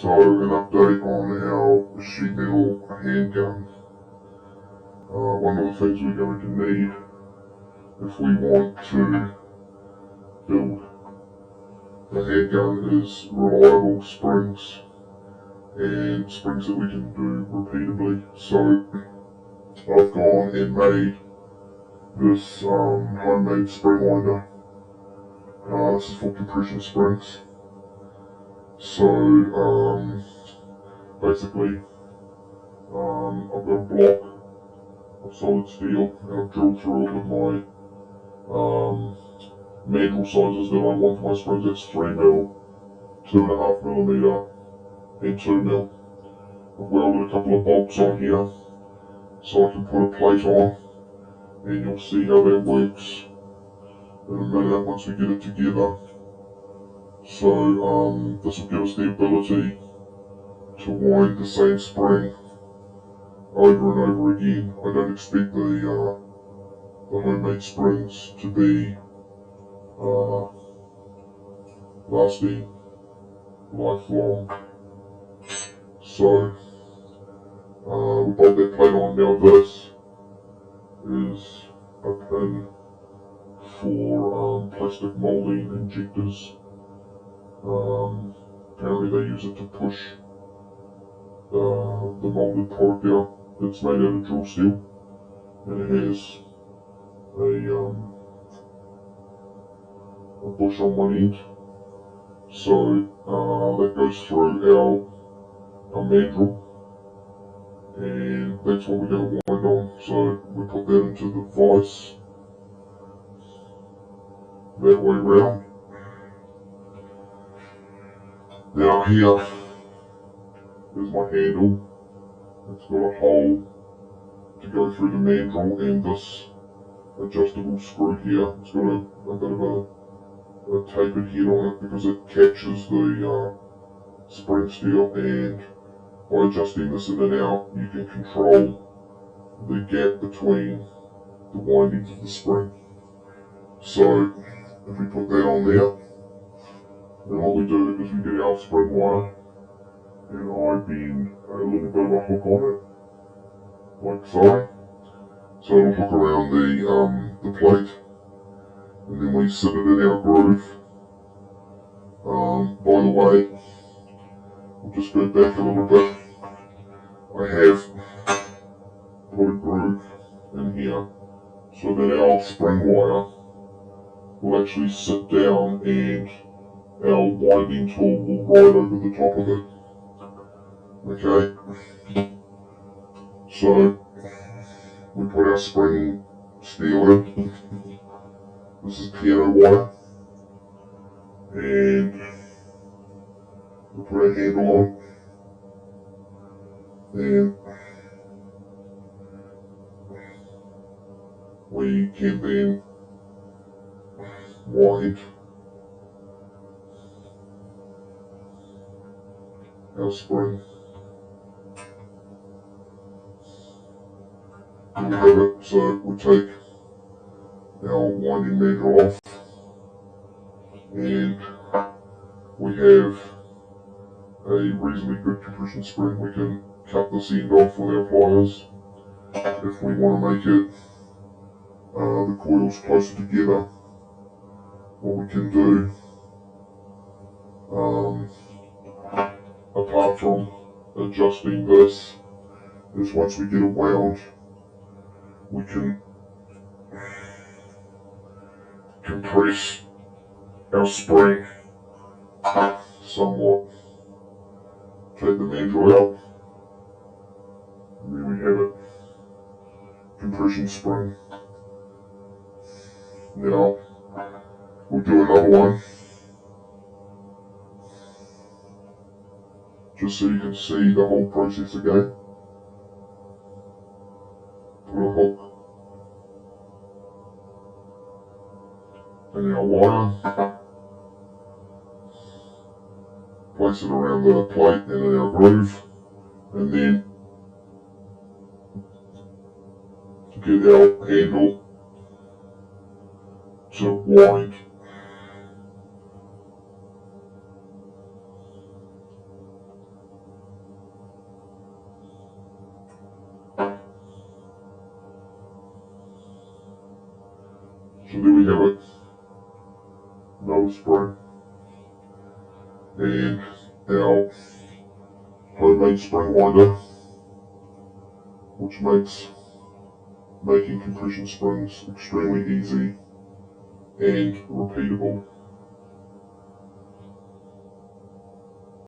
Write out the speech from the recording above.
So, an update on our sheet metal handgun. One of the things we're going to need if we want to build a handgun is reliable springs and springs that we can do repeatedly. So, I've gone and made this homemade spring winder. This is for compression springs. So, basically, I've got a block of solid steel and I've drilled through it with my mandrel sizes that I want for my springs. That's 3mm, 2.5mm, and 2mm. I've welded a couple of bolts on here so I can put a plate on, and you'll see how that works in a minute once we get it together. So this will give us the ability to wind the same spring over and over again. I don't expect the homemade springs to be uh, lasting lifelong. So we bolt that plate on. Now this is a pin for plastic molding injectors. Apparently they use it to push the molded product out. It's made out of drill steel and it has a bush on one end. So that goes through our mandrel, and that's what we're going to wind on. So we put that into the vise that way round. Now here is my handle. It's got a hole to go through the mandrel, and this adjustable screw here, it's got a bit of a tapered head on it because it catches the spring steel, and by adjusting this in and out you can control the gap between the windings of the spring. So if we put that on there, then what we do is we get our spring wire and I bend a little bit of a hook on it, like so. So it'll hook around the plate, and then we sit it in our groove. By the way, we'll just go back a little bit. I have put a groove in here so that our spring wire will actually sit down and our winding tool will ride over the top of it. Okay, so we put our spring steel in. This is piano wire, and we put our handle on, and we can then wind our spring. There we have it. So we take our winding mandrel off, and we have a reasonably good compression spring. We can cut this end off with our pliers if we want to make it the coils closer together. What we can do, apart from adjusting this, is once we get it wound, we can compress our spring somewhat. Take the mandrel out, and there we have it. Compression spring. Now, we'll do another one, just so you can see the whole process again. Put a hook in our wire, place it around the plate and in our groove, and then get our handle to wind. So there we have it. Another spring. And our homemade spring winder, which makes making compression springs extremely easy and repeatable.